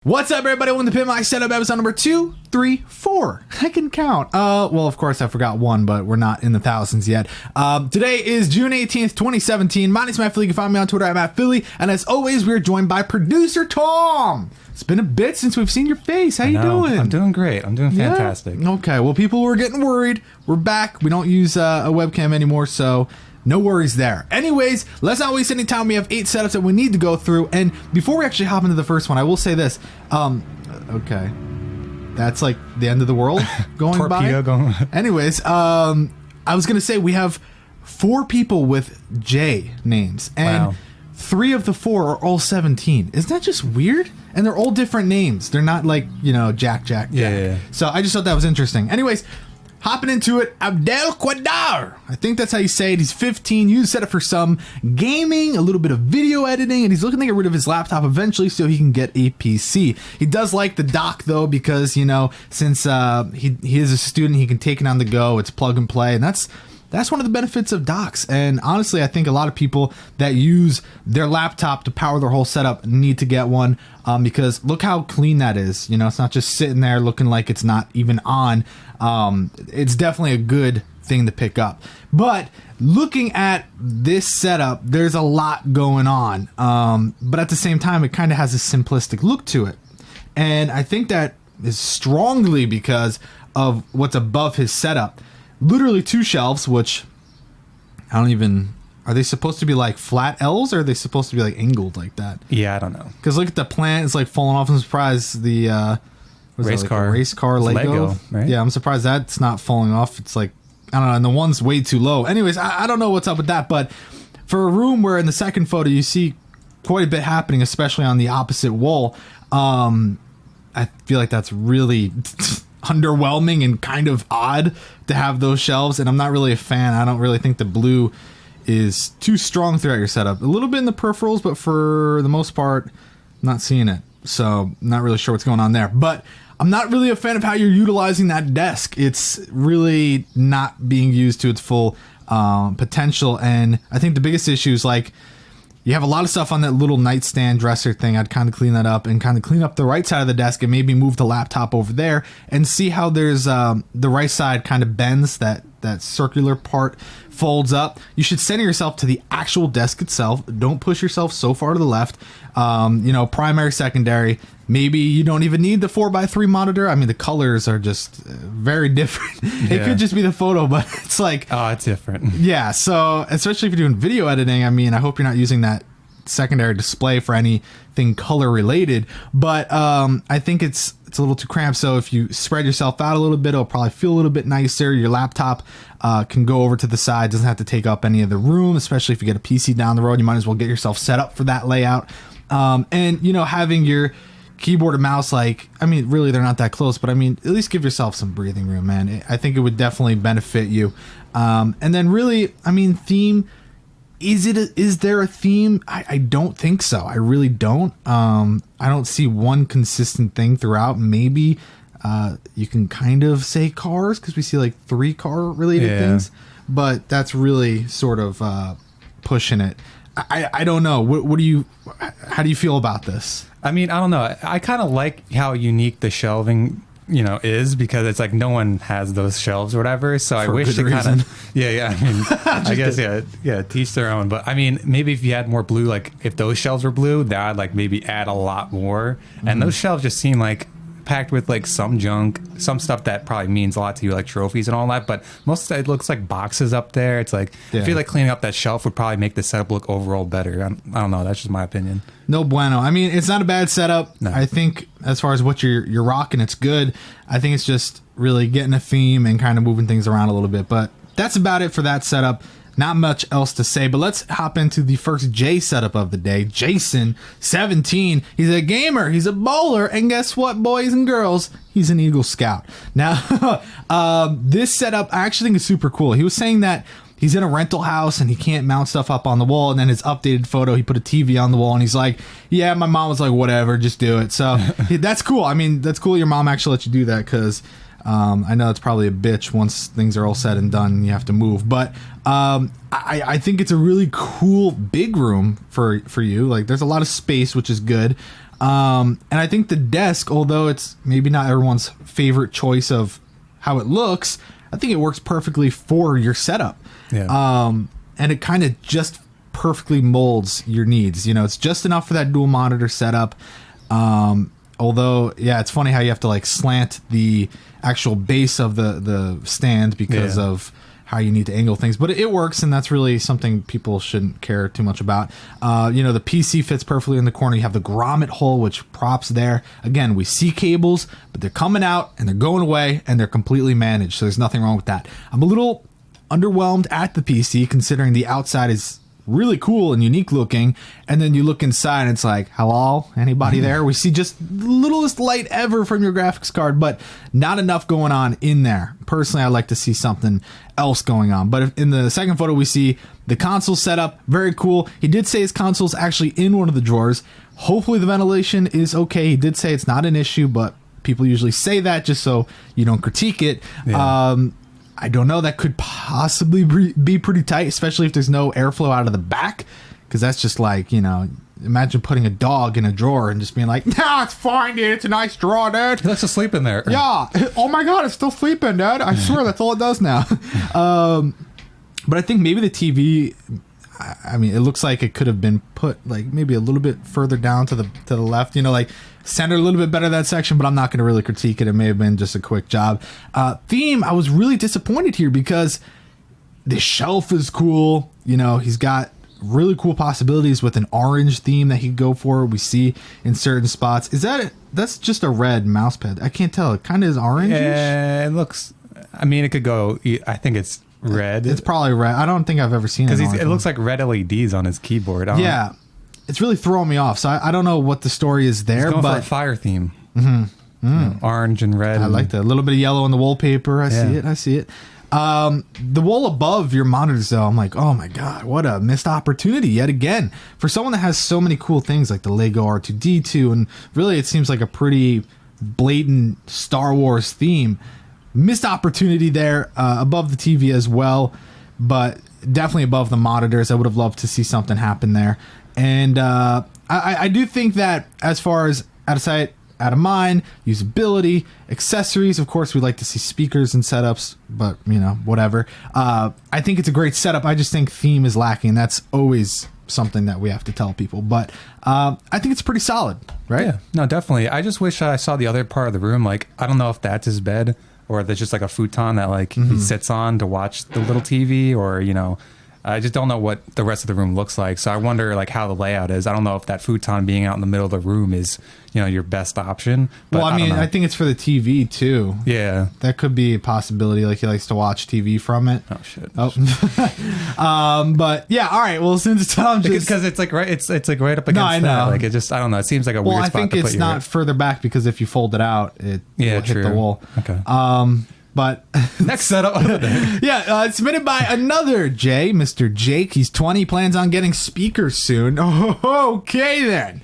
What's up, everybody? Welcome to Pimp My Setup, episode number 234. I can count. Well, of course, I forgot one, but we're not in the thousands yet. Today is June 18th, 2017. My name's Matt Philly. You can find me on Twitter at Matt Philly. And as always, we're joined by producer Tom. It's been a bit since we've seen your face. How you doing? I'm doing great. I'm doing fantastic. Yeah? Okay. Well, people were getting worried. We're back. We don't use a webcam anymore, so no worries there. Anyways, let's not waste any time. We have 8 setups that we need to go through. And before we actually hop into the first one, I will say this. Okay. That's like the end of the world going Torpedo by. Going. Anyways, I was going to say we have 4 people with J names. And wow. 3 of the 4 are all 17. Isn't that just weird? And they're all different names. They're not like, you know, Jack. Yeah. So I just thought that was interesting. Anyways, hopping into it, Abdelqadar. I think that's how you say it. He's 15. You set it for some gaming, a little bit of video editing, and he's looking to get rid of his laptop eventually so he can get a PC. He does like the dock though because, you know, since he is a student, he can take it on the go. It's plug and play, and that's one of the benefits of docks. And honestly, I think a lot of people that use their laptop to power their whole setup need to get one because look how clean that is. You know, it's not just sitting there looking like it's not even on. It's definitely a good thing to pick up. But looking at this setup, there's a lot going on. But at the same time, it kind of has a simplistic look to it. And I think that is strongly because of what's above his setup. Literally 2 shelves, which I don't even... Are they supposed to be like flat L's, or are they supposed to be like angled like that? Yeah, I don't know. Because look at the plant. It's like falling off. I'm surprised the... race car Lego, right? Yeah, I'm surprised that's not falling off. It's like, I don't know, and the one's way too low. Anyways, I don't know what's up with that, but for a room where in the second photo you see quite a bit happening, especially on the opposite wall, I feel like that's really... underwhelming and kind of odd to have those shelves, and I'm not really a fan. I don't really think the blue is too strong throughout your setup. A little bit in the peripherals, but for the most part, not seeing it. So not really sure what's going on there. But I'm not really a fan of how you're utilizing that desk. It's really not being used to its full potential, and I think the biggest issue is like you have a lot of stuff on that little nightstand dresser thing. I'd kind of clean that up and kind of clean up the right side of the desk and maybe move the laptop over there and see how there's the right side kind of bends, that circular part folds up. You should center yourself to the actual desk itself. Don't push yourself so far to the left. You know, primary, secondary. Maybe you don't even need the 4x3 monitor. I mean, the colors are just very different. Yeah. It could just be the photo, but it's like... Oh, it's different. Yeah, so especially if you're doing video editing, I mean, I hope you're not using that secondary display for anything color related, but I think it's a little too cramped. So if you spread yourself out a little bit, it'll probably feel a little bit nicer. Your laptop can go over to the side, doesn't have to take up any of the room, especially if you get a PC down the road. You might as well get yourself set up for that layout. And, you know, having your keyboard and mouse, like, I mean, really they're not that close, but I mean, at least give yourself some breathing room, man. I think it would definitely benefit you. And then really, I mean, theme, is there a theme? I don't think so. I really don't. I don't see one consistent thing throughout. Maybe you can kind of say cars because we see like 3 car related things, but that's really sort of pushing it. I don't know. How do you feel about this? I mean, I don't know. I kind of like how unique the shelving, you know, is, because it's like no one has those shelves or whatever. So I wish to kind of, yeah. I mean, I guess, yeah, teach their own. But I mean, maybe if you had more blue, like if those shelves were blue, that would like maybe add a lot more. Mm-hmm. And those shelves just seem like packed with like some junk, some stuff that probably means a lot to you, like trophies and all that, but most of it looks like boxes up there. It's like, I feel like cleaning up that shelf would probably make the setup look overall better. I don't know, that's just my opinion. No bueno. I mean, it's not a bad setup. No. I think as far as what you're rocking, it's good. I think it's just really getting a theme and kind of moving things around a little bit, but that's about it for that setup. Not much else to say, but let's hop into the first J setup of the day. Jason, 17. He's a gamer. He's a bowler. And guess what, boys and girls? He's an Eagle Scout. Now, this setup I actually think is super cool. He was saying that he's in a rental house and he can't mount stuff up on the wall. And then his updated photo, he put a TV on the wall and he's like, yeah, my mom was like, whatever, just do it. So that's cool. I mean, that's cool your mom actually let you do that, because I know it's probably a bitch once things are all said and done and you have to move, but I think it's a really cool big room for you. Like, there's a lot of space, which is good. And I think the desk, although it's maybe not everyone's favorite choice of how it looks, I think it works perfectly for your setup. Yeah. And it kind of just perfectly molds your needs. You know, it's just enough for that dual monitor setup. Although, yeah, it's funny how you have to like slant the actual base of the stand because of how you need to angle things, but it works, and that's really something people shouldn't care too much about. You know, the PC fits perfectly in the corner. You have the grommet hole, which props there. Again, we see cables, but they're coming out and they're going away, and they're completely managed, so there's nothing wrong with that. I'm a little underwhelmed at the PC, considering the outside is really cool and unique looking, and then you look inside and it's like, hello, anybody there? We see just the littlest light ever from your graphics card, but not enough going on in there. Personally, I'd like to see something else going on. But in the second photo, we see the console setup. Very cool. He did say his console's actually in one of the drawers. Hopefully the ventilation is okay. He did say it's not an issue, but people usually say that just so you don't critique it. I don't know. That could possibly be pretty tight, especially if there's no airflow out of the back, because that's just like, you know, imagine putting a dog in a drawer and just being like, nah, it's fine, dude. It's a nice drawer, dude. Let's just sleep in there. Yeah. Oh my God, it's still sleeping, dude. I swear that's all it does now. But I think maybe the TV, I mean, it looks like it could have been put like maybe a little bit further down to the left, you know, like center a little bit better that section, but I'm not going to really critique it. It may have been just a quick job. Theme, I was really disappointed here because the shelf is cool. You know, he's got really cool possibilities with an orange theme that he could go for. We see in certain spots. That's just a red mouse pad. I can't tell. It kind of is orange. Yeah, it looks, I mean, it could go, I think it's red. It's probably red. I don't think I've ever seen it. Because it looks like red LEDs on his keyboard. Yeah. It's really throwing me off. So I don't know what the story is there. He's going but for a fire theme. You know, orange and red. I like that. A little bit of yellow on the wallpaper. I see it. The wall above your monitors, though, I'm like, oh my God, what a missed opportunity yet again. For someone that has so many cool things like the Lego R2-D2, and really it seems like a pretty blatant Star Wars theme. Missed opportunity there above the TV as well, but definitely above the monitors. I would have loved to see something happen there. And I do think that as far as out of sight, out of mind, usability, accessories, of course, we'd like to see speakers and setups, but, you know, whatever. I think it's a great setup. I just think theme is lacking. That's always something that we have to tell people. But I think it's pretty solid, right? Yeah, no, definitely. I just wish I saw the other part of the room. Like, I don't know if that's his bed or there's just like a futon that like he sits on to watch the little TV, or, you know, I just don't know what the rest of the room looks like. So I wonder like how the layout is. I don't know if that futon being out in the middle of the room is, you know, your best option. But well, I mean, I think it's for the TV too. Yeah. That could be a possibility. Like he likes to watch TV from it. Oh shit. Oh. But yeah, all right. Well, since Tom just, because it's like right, it's like right up against. No, I know. That. Like it just, I don't know. It seems like a weird spot. Well, I think it's not further back because if you fold it out, it will hit the wall. Okay. But next setup. It's submitted by another Mr. Jake. He's 20, plans on getting speakers soon. Okay then.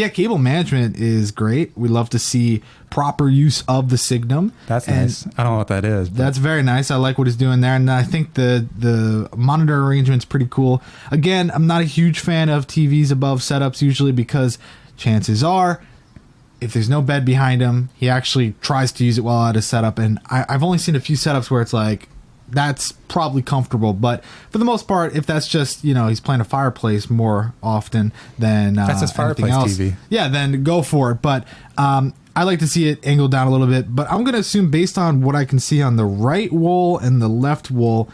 Cable management is great. We love to see proper use of the Signum. That's nice. I don't know what that is. That's very nice. I like what he's doing there, and I think the monitor arrangement's pretty cool. Again, I'm not a huge fan of TVs above setups usually because chances are, if there's no bed behind him, he actually tries to use it while at his setup. And I've only seen a few setups where it's like, that's probably comfortable. But for the most part, if that's just, you know, he's playing a fireplace more often than that's his fireplace else, TV. Yeah, then go for it. But I like to see it angled down a little bit. But I'm going to assume based on what I can see on the right wall and the left wall,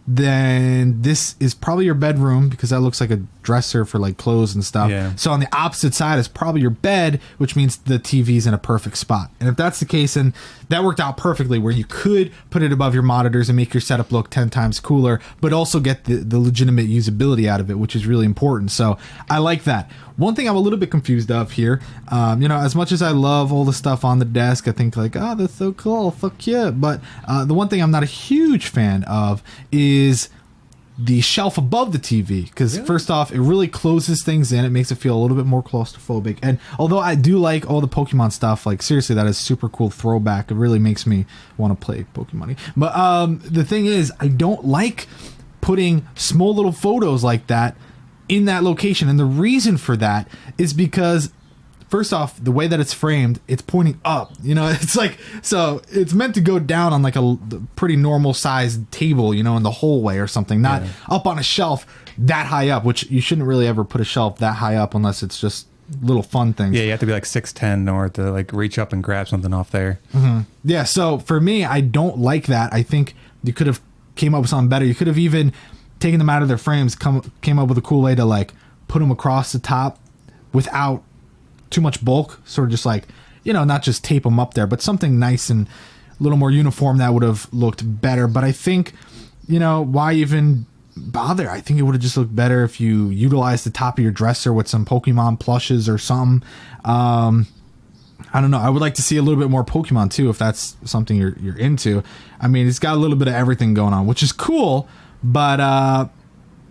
then this is probably your bedroom because that looks like a dresser for like clothes and stuff. Yeah. So on the opposite side is probably your bed, which means the TV's in a perfect spot. And if that's the case, then that worked out perfectly where you could put it above your monitors and make your setup look 10 times cooler, but also get the legitimate usability out of it, which is really important. So I like that. One thing I'm a little bit confused of here, you know, as much as I love all the stuff on the desk, I think like, oh, that's so cool, fuck yeah. But the one thing I'm not a huge fan of is the shelf above the TV, because first off, it really closes things in. It makes it feel a little bit more claustrophobic. And although I do like all the Pokemon stuff, like seriously, that is super cool throwback. It really makes me want to play Pokemon. But the thing is, I don't like putting small little photos like that in that location. And the reason for that is because first off, the way that it's framed, it's pointing up. You know, it's like, so it's meant to go down on like a pretty normal sized table, you know, in the hallway or something, not up on a shelf that high up, which you shouldn't really ever put a shelf that high up unless it's just little fun things. Yeah, you have to be like 6'10" in order to like reach up and grab something off there. Yeah, so for me, I don't like that. I think you could have came up with something better. You could have even taken them out of their frames, came up with a cool way to like put them across the top without too much bulk, sort of just like, you know, not just tape them up there, but something nice and a little more uniform that would have looked better. But I think, you know, why even bother? I think it would have just looked better if you utilized the top of your dresser with some Pokemon plushes or something. I don't know. I would like to see a little bit more Pokemon too, if that's something you're into. I mean, it's got a little bit of everything going on, which is cool, but I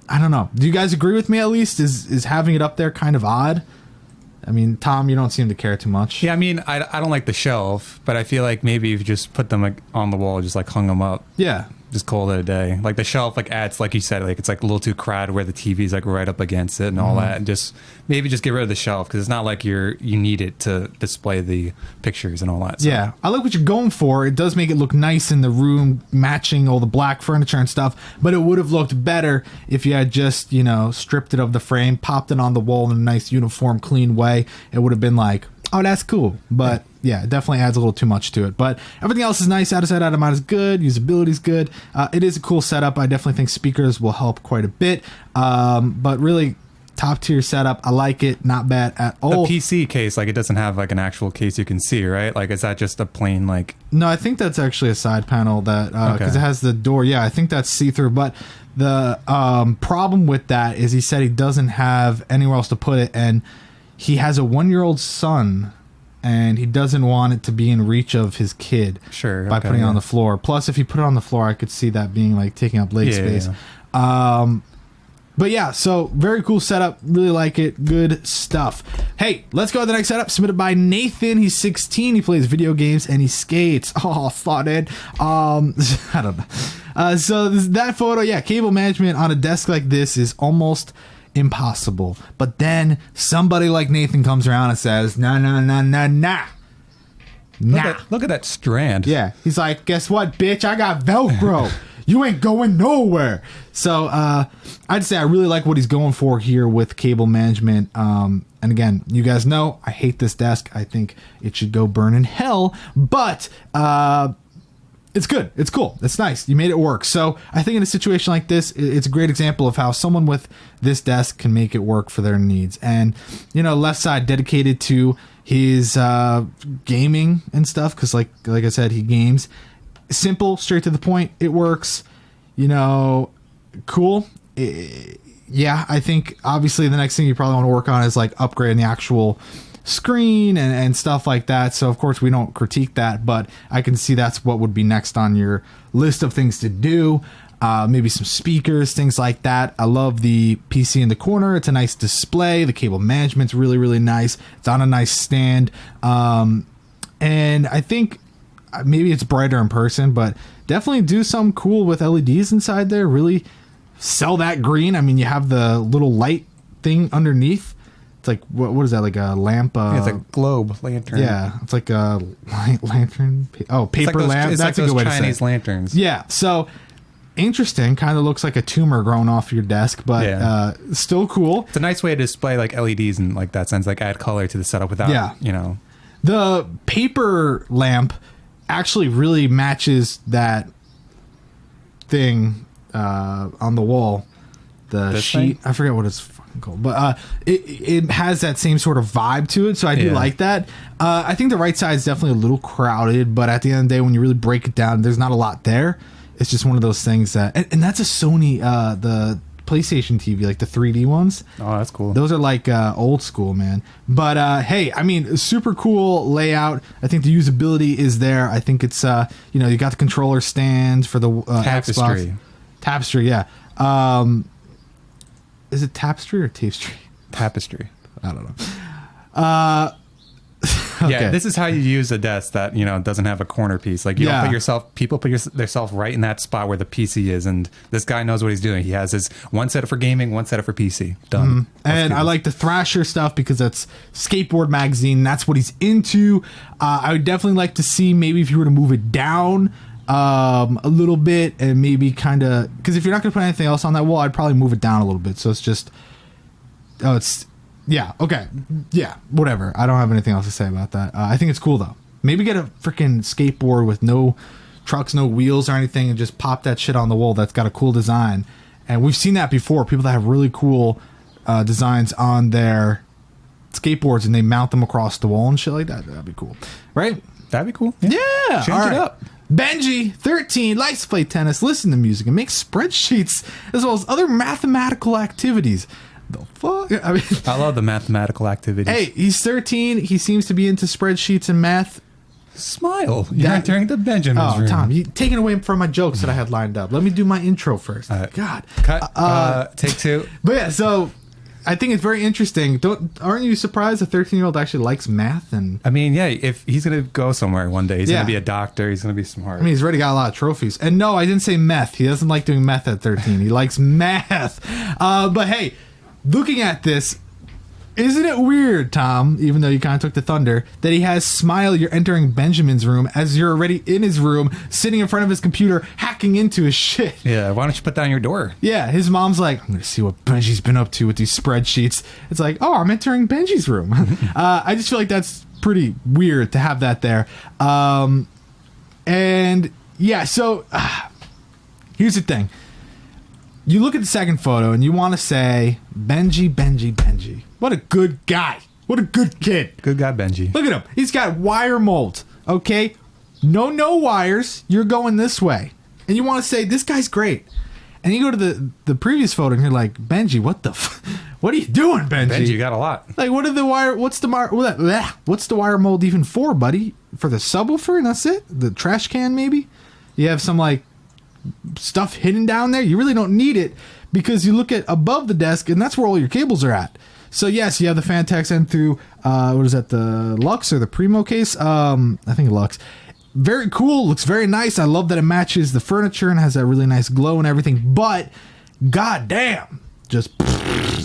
don't know. Do you guys agree with me at least? Is having it up there kind of odd? I mean, Tom, you don't seem to care too much. Yeah, I mean, I don't like the shelf, but I feel like maybe if you just put them like on the wall, just like hung them up. Yeah. Just call it a day. Like the shelf, like adds, like you said, like it's like a little too crowded where the TV's like right up against it and all that. And just maybe just get rid of the shelf because it's not like you need it to display the pictures and all that. So. Yeah, I like what you're going for. It does make it look nice in the room, matching all the black furniture and stuff. But it would have looked better if you had just, you know, stripped it of the frame, popped it on the wall in a nice, uniform, clean way. It would have been like, oh, that's cool. But yeah, it definitely adds a little too much to it. But everything else is nice. Out of sight, out of mind is good. Usability is good. It is a cool setup. I definitely think speakers will help quite a bit. But really, top tier setup. I like it. Not bad at all. The PC case, like it doesn't have like an actual case you can see, right? Like, is that just a plain like? No, I think that's actually a side panel that because it has the door. Yeah, I think that's see through. But the problem with that is he said he doesn't have anywhere else to put it, and he has a 1-year-old son. And he doesn't want it to be in reach of his kid by putting it on the floor. Plus, if you put it on the floor, I could see that being like taking up leg space. Yeah. But yeah, so very cool setup. Really like it. Good stuff. Hey, let's go to the next setup submitted by Nathan. He's 16. He plays video games and he skates. Oh, thought it. I don't know. So that photo, yeah, cable management on a desk like this is almost impossible. But then somebody like Nathan comes around and says, nah. Look at that strand. Yeah. He's like, guess what, bitch? I got Velcro. You ain't going nowhere. So I'd say I really like what he's going for here with cable management. And again, you guys know I hate this desk. I think it should go burn in hell. But it's good. It's cool. It's nice. You made it work. So I think in a situation like this, it's a great example of how someone with this desk can make it work for their needs. And, you know, left side dedicated to his gaming and stuff. Because like I said, he games. Simple, straight to the point. It works. You know, cool. Yeah, I think obviously the next thing you probably want to work on is like upgrading the actual screen and stuff like that. So of course we don't critique that, but I can see that's what would be next on your list of things to do. Maybe some speakers, things like that. I love the PC in the corner. It's a nice display. The cable management's really, really nice. It's on a nice stand. And I think maybe it's brighter in person, but definitely do something cool with LEDs inside there. Really sell that green. I mean, you have the little light thing underneath. It's like, what is that, like a lamp? Yeah, it's a globe lantern. Yeah, it's like a lantern. Oh, paper lamp. It's That's like a good way Chinese to say it. lanterns. Yeah, so interesting. Kind of looks like a tumor growing off your desk, but still cool. It's a nice way to display like LEDs in like that sense, like add color to the setup without, you know. The paper lamp actually really matches that thing on the wall. The sheet. I forget what it's called, but it has that same sort of vibe to it, so I do like that. I think the right side is definitely a little crowded, but at the end of the day, when you really break it down, there's not a lot there. It's just one of those things that, and that's a Sony, the PlayStation TV, like the 3D ones. Oh, that's cool. Those are like old school, man. But hey, I mean, super cool layout. I think the usability is there. I think it's you know, you got the controller stands for the Tapestry. Xbox. Tapestry, yeah. Is it tapestry or tapestry? Tapestry. I don't know. I Yeah, this is how you use a desk that, you know, doesn't have a corner piece. Like, you don't put yourself, people put themselves right in that spot where the PC is, and this guy knows what he's doing. He has his one setup for gaming, one setup for PC. Done. And I like the Thrasher stuff because that's skateboard magazine. That's what he's into. I would definitely like to see maybe if you were to move it down a little bit, and maybe kind of, because if you're not going to put anything else on that wall, I'd probably move it down a little bit. So it's just, whatever. I don't have anything else to say about that. I think it's cool though. Maybe get a freaking skateboard with no trucks, no wheels or anything, and just pop that shit on the wall. That's got a cool design. And we've seen that before. People that have really cool designs on their skateboards and they mount them across the wall and shit like that. That'd be cool, right? That'd be cool. Yeah. Change it up. Benji, 13, likes to play tennis, listen to music, and make spreadsheets as well as other mathematical activities. The fuck? I mean, I love the mathematical activities. Hey, he's 13. He seems to be into spreadsheets and math. Smile. You're entering the Benjamin's room. Tom, you're taking away from my jokes that I had lined up. Let me do my intro first. God. Cut. Take two. But yeah, so I think it's very interesting. Aren't you surprised a 13-year-old actually likes math? And I mean, yeah, if he's going to go somewhere one day, he's going to be a doctor, he's going to be smart. I mean, he's already got a lot of trophies. And no, I didn't say meth. He doesn't like doing meth at 13. He likes math. But hey, looking at this, isn't it weird, Tom, even though you kind of took the thunder, that he has Smile, you're entering Benjamin's room as you're already in his room, sitting in front of his computer, hacking into his shit. Yeah, why don't you put down your door? Yeah, his mom's like, I'm going to see what Benji's been up to with these spreadsheets. It's like, oh, I'm entering Benji's room. I just feel like that's pretty weird to have that there. And yeah, so here's the thing. You look at the second photo and you want to say, Benji. What a good guy. What a good kid. Good guy, Benji. Look at him. He's got wire mold. Okay? No wires. You're going this way. And you want to say, this guy's great. And you go to the previous photo and you're like, Benji, what the what are you doing, Benji? Benji, you got a lot. Like, what's the wire mold even for, buddy? For the subwoofer and that's it? The trash can, maybe? You have some, like, stuff hidden down there. You really don't need it because you look at above the desk and that's where all your cables are at. So yes, you have the Fantex end through what is that, the Lux or the Primo case? I think Lux. Very cool, looks very nice. I love that it matches the furniture and has that really nice glow and everything, but goddamn, just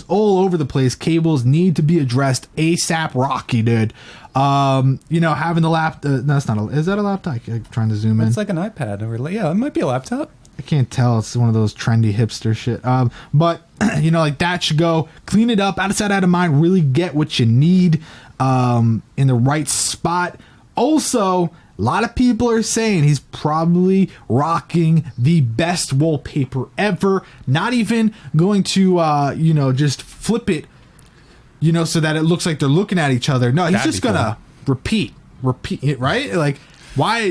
all over the place. Cables need to be addressed ASAP Rocky, dude. You know, having the laptop, that's not is that a laptop? I'm trying to zoom in. It's like an iPad. Yeah, it might be a laptop. I can't tell. It's one of those trendy hipster shit. But, you know, like that should go. Clean it up. Out of sight, out of mind. Really get what you need in the right spot. Also, a lot of people are saying he's probably rocking the best wallpaper ever. Not even going to, you know, just flip it, you know, so that it looks like they're looking at each other. No, he's just going to repeat it, right? Like, why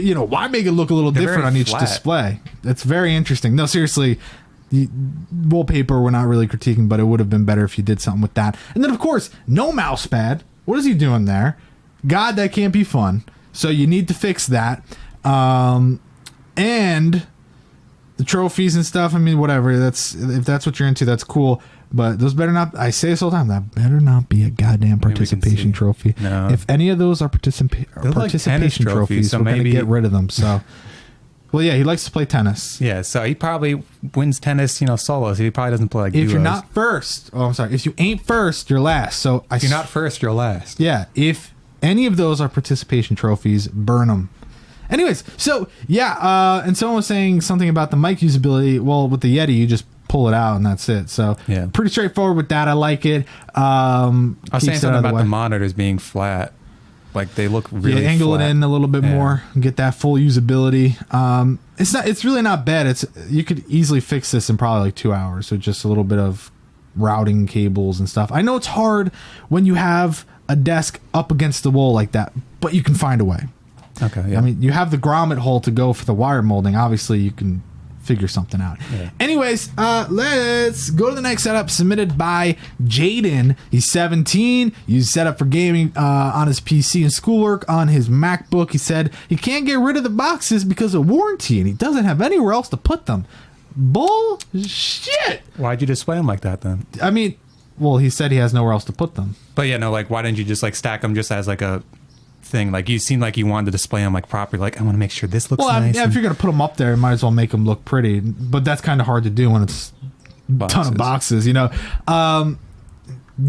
make it look a little different on each display? That's very interesting. No, seriously, the wallpaper we're not really critiquing, but it would have been better if you did something with that. And then, of course, no mouse pad. What is he doing there? God, that can't be fun. So you need to fix that. And the trophies and stuff, I mean, whatever. If that's what you're into, that's cool. But those better not, I say this all the time, that better not be a goddamn participation trophy. No. If any of those are participation like trophies, so we're going to maybe get rid of them. So, well, yeah, he likes to play tennis. Yeah, so he probably wins tennis, you know, solo. So he probably doesn't play like If duos. you're not first, if you ain't first, you're last. So if you're not first, you're last. Yeah, if any of those are participation trophies, burn them. Anyways, so yeah, and someone was saying something about the mic usability. Well, with the Yeti, you just pull it out and that's it. So yeah, pretty straightforward with that. I like it. I was saying something about the monitors being flat. Like they look really angle flat. It in a little bit more and get that full usability. It's really not bad. You could easily fix this in probably like 2 hours. So just a little bit of routing cables and stuff. I know it's hard when you have a desk up against the wall like that, but you can find a way. Okay. Yeah. I mean, you have the grommet hole to go for the wire molding. Obviously, you can figure something out. Yeah. Anyways, let's go to the next setup submitted by Jayden. He's 17. Used setup for gaming on his PC and schoolwork on his MacBook. He said he can't get rid of the boxes because of warranty, and he doesn't have anywhere else to put them. Bullshit. Why'd you display them like that then? I mean, well, he said he has nowhere else to put them. But yeah, no, like why didn't you just like stack them just as like a thing. Like you seem like you wanted to display them like properly. Like I want to make sure this looks nice. Yeah, if you're gonna put them up there, you might as well make them look pretty. But that's kind of hard to do when it's a ton of boxes. You know,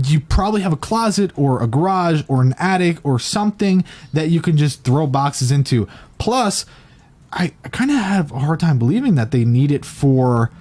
you probably have a closet or a garage or an attic or something that you can just throw boxes into. Plus, I kind of have a hard time believing that they need it for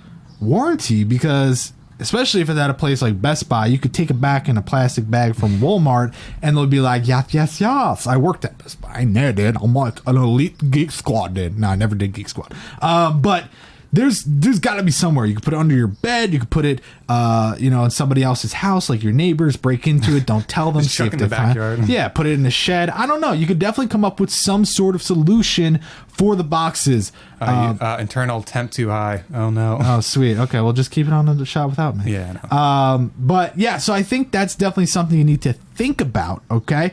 warranty, because especially if it's at a place like Best Buy, you could take it back in a plastic bag from Walmart and they'll be like, yes, I worked at Best Buy. I never did. I'm like an elite Geek Squad did. No, I never did Geek Squad. But there's got to be somewhere. You could put it under your bed. You could put it, in somebody else's house, like your neighbors. Break into it. Don't tell them. See if in the backyard. Yeah, put it in the shed. I don't know. You could definitely come up with some sort of solution for the boxes. Internal temp too high. Oh no. Oh, sweet. Okay, well, just keep it on the shot without me. Yeah. I know. But yeah, so I think that's definitely something you need to think about. Okay,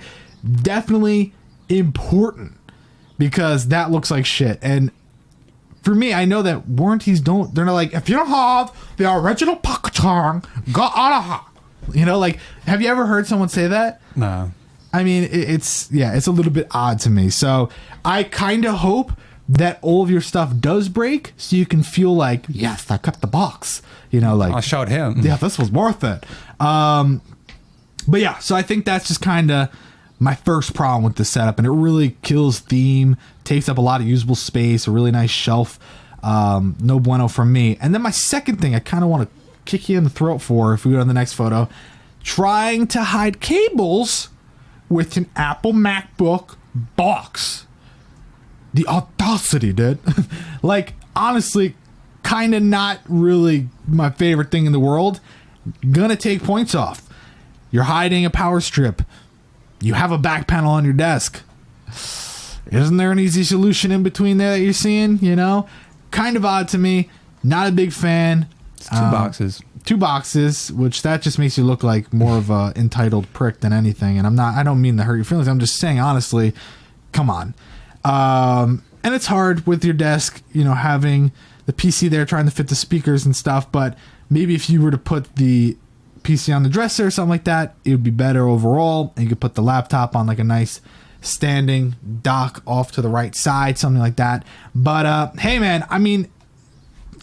definitely important, because that looks like shit. And for me, I know that warranties they're not like, if you don't have the original packaging, go out of here. You know, like, have you ever heard someone say that? No. I mean, it's a little bit odd to me. So I kind of hope that all of your stuff does break, so you can feel like, yes, I cut the box. You know, like, I showed him. Yeah, this was worth it. But yeah, so I think that's just kind of my first problem with the setup, and it really kills theme, takes up a lot of usable space, a really nice shelf. No bueno from me. And then my second thing I kind of want to kick you in the throat for, if we go to the next photo, trying to hide cables with an Apple MacBook box. The audacity, dude. Like, honestly, kind of not really my favorite thing in the world. Gonna take points off. You're hiding a power strip. You have a back panel on your desk. Isn't there an easy solution in between there that you're seeing? You know, kind of odd to me. Not a big fan. It's two boxes. Two boxes, which that just makes you look like more of a entitled prick than anything. And I don't mean to hurt your feelings. I'm just saying, honestly, come on. And it's hard with your desk, you know, having the PC there trying to fit the speakers and stuff. But maybe if you were to put the PC on the dresser or something like that, it would be better overall. And you could put the laptop on like a nice standing dock off to the right side, something like that. But hey, man, I mean,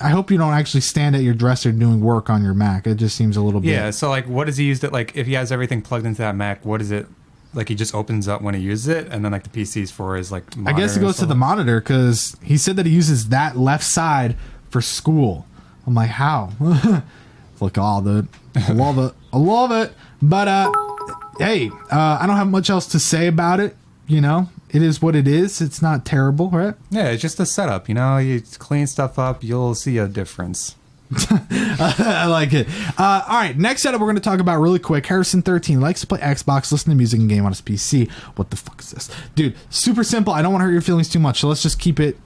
I hope you don't actually stand at your dresser doing work on your Mac. It just seems a little bit. Yeah. So like, what does he use that? Like, if he has everything plugged into that Mac, what is it? Like, he just opens up when he uses it, and then like the PC's for his like monitor. I guess it goes to the monitor, because he said that he uses that left side for school. I'm like, how? Look, dude. I love it. But hey, I don't have much else to say about it. You know, it is what it is. It's not terrible, right? Yeah, it's just a setup. You know, you clean stuff up, you'll see a difference. I like it. All right, next setup we're going to talk about really quick. Harrison13 likes to play Xbox, listen to music, and game on his PC. What the fuck is this? Dude, super simple. I don't want to hurt your feelings too much, so let's just keep it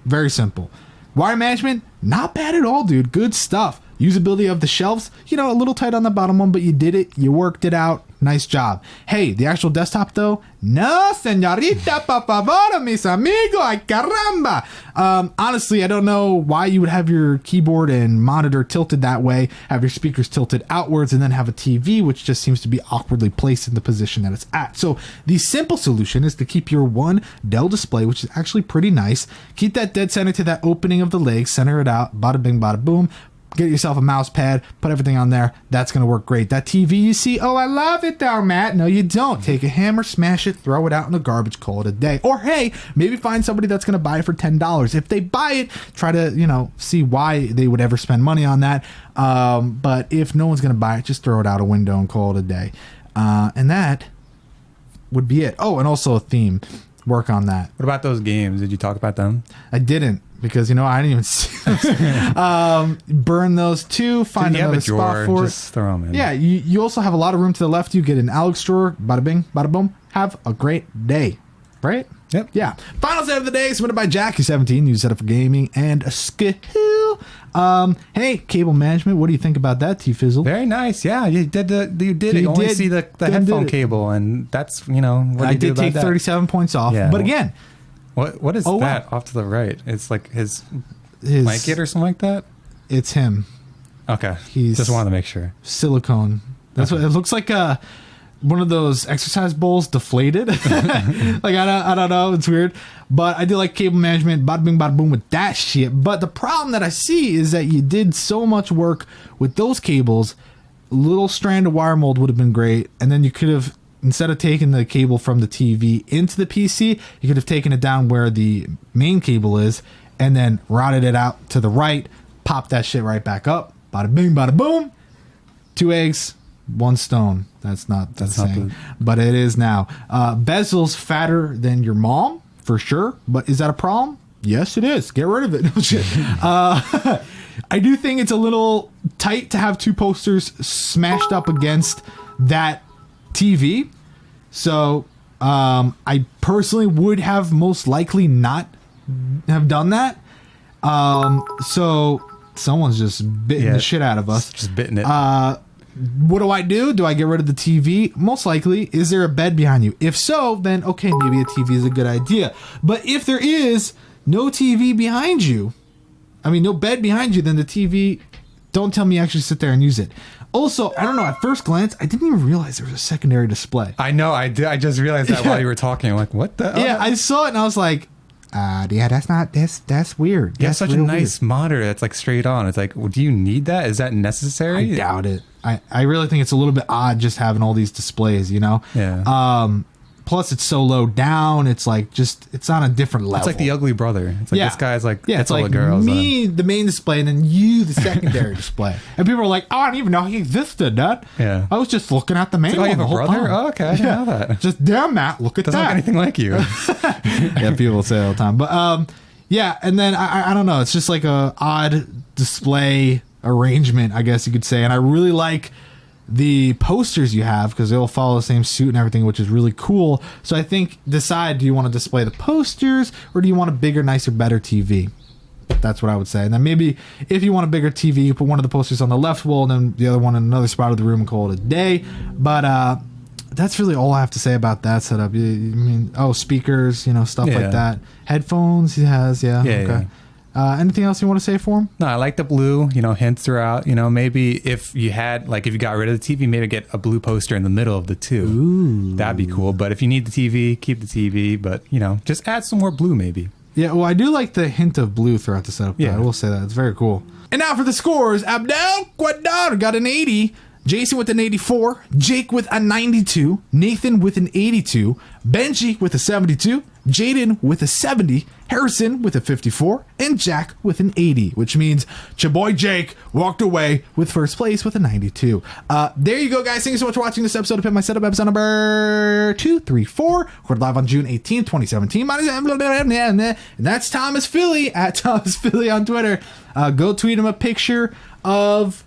very simple. Wire management, not bad at all, dude. Good stuff. Usability of the shelves, you know, a little tight on the bottom one, but you did it. You worked it out. Nice job. Hey, the actual desktop, though? No, señorita, por favor, mis amigos, ay caramba. Honestly, I don't know why you would have your keyboard and monitor tilted that way, have your speakers tilted outwards, and then have a TV, which just seems to be awkwardly placed in the position that it's at. So the simple solution is to keep your one Dell display, which is actually pretty nice. Keep that dead center to that opening of the legs, center it out, bada bing, bada boom. Get yourself a mouse pad, put everything on there. That's going to work great. That TV you see, oh, I love it though, Matt. No, you don't. Take a hammer, smash it, throw it out in the garbage, call it a day. Or hey, maybe find somebody that's going to buy it for $10. If they buy it, try to, you know, see why they would ever spend money on that. But if no one's going to buy it, just throw it out a window and call it a day. And that would be it. Oh, and also a theme. Work on that. What about those games? Did you talk about them? I didn't, because, you know, I didn't even see those. Burn those too. Find another spot for it. Just throw them in. Yeah, you also have a lot of room to the left. You get an Alex drawer. Bada bing, bada boom. Have a great day. Right? Yep. Yeah. Final set of the day submitted by Jackie17. You set up for gaming and a skill. Hey, cable management. What do you think about that, T-Fizzle? Very nice. Yeah, you did it. You only see the headphone cable, and that's, you know, what I did take 37 points off. Yeah. But again, what is that off to the right? It's like his blanket or something like that. It's him. Okay. He's just wanted to make sure. Silicone. That's what it looks like. one of those exercise bowls deflated. Like I don't know, it's weird. But I do like cable management, bada bing bada boom with that shit. But the problem that I see is that you did so much work with those cables. Little strand of wire mold would have been great, and then you could have, instead of taking the cable from the TV into the PC, you could have taken it down where the main cable is, and then routed it out to the right, pop that shit right back up. Bada bing, bada boom. 2 eggs, 1 stone. That's not the saying, but it is now. Bezel's fatter than your mom, for sure. But is that a problem? Yes, it is. Get rid of it. No shit. I do think it's a little tight to have 2 posters smashed up against that TV. So I personally would have most likely not have done that. So someone's just bitten the shit out of us. Just bitten it. What do? Do I get rid of the TV? Most likely. Is there a bed behind you? If so, then okay, maybe a TV is a good idea. But if there is no TV behind you, I mean, no bed behind you, then the TV, don't tell me you actually sit there and use it. Also, I don't know, at first glance, I didn't even realize there was a secondary display. I know, I did. I just realized that while you were talking. I'm like, what the? Yeah, I saw it and I was like, yeah, that's weird. You have such a nice monitor that's like straight on. It's like, well, do you need that? Is that necessary? I doubt it. I really think it's a little bit odd just having all these displays, you know? Yeah. Plus, it's so low down. It's like it's on a different level. It's like the ugly brother. It's like this guy's like, it's like all the girls. Me, the main display, and then you, the secondary display. And people are like, oh, I didn't even know he existed, Dad. Yeah. I was just looking at the main one. You have the a whole brother? time. Oh, okay. I didn't know that. Just damn, Matt, look at Doesn't that. look anything like you. Yeah, people say it all the time. But yeah, and then I don't know. It's just like a odd display arrangement, I guess you could say. And I really like the posters you have because they'll follow the same suit and everything, which is really cool. So I think decide, do you want to display the posters or do you want a bigger, nicer, better TV? That's what I would say. And then maybe if you want a bigger TV, you put one of the posters on the left wall and then the other one in another spot of the room and call it a day. But that's really all I have to say about that setup. I mean, speakers, stuff like that. Headphones he has, okay. Yeah. Anything else you want to say for him? No, I like the blue, hints throughout. Maybe if you had, if you got rid of the TV, maybe get a blue poster in the middle of the two. Ooh. That'd be cool. But if you need the TV, keep the TV. But, just add some more blue maybe. Yeah, well, I do like the hint of blue throughout the setup. Yeah. I will say that. It's very cool. And now for the scores. Abdelqadar got an 80. Jason with an 84. Jake with a 92. Nathan with an 82. Benji with a 72. Jayden with a 70, Harrison with a 54, and Jack with an 80, which means your boy Jake walked away with first place with a 92. There you go, guys. Thank you so much for watching this episode of Pimp My Setup, episode number 234. Recorded live on June 18, 2017. And that's Thomas Philly, at Thomas Philly on Twitter. Go tweet him a picture of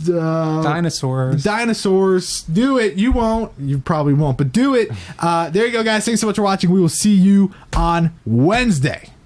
dinosaurs. Do it. You probably won't, but do it. There you go, guys. Thanks so much for watching. We will see you on Wednesday.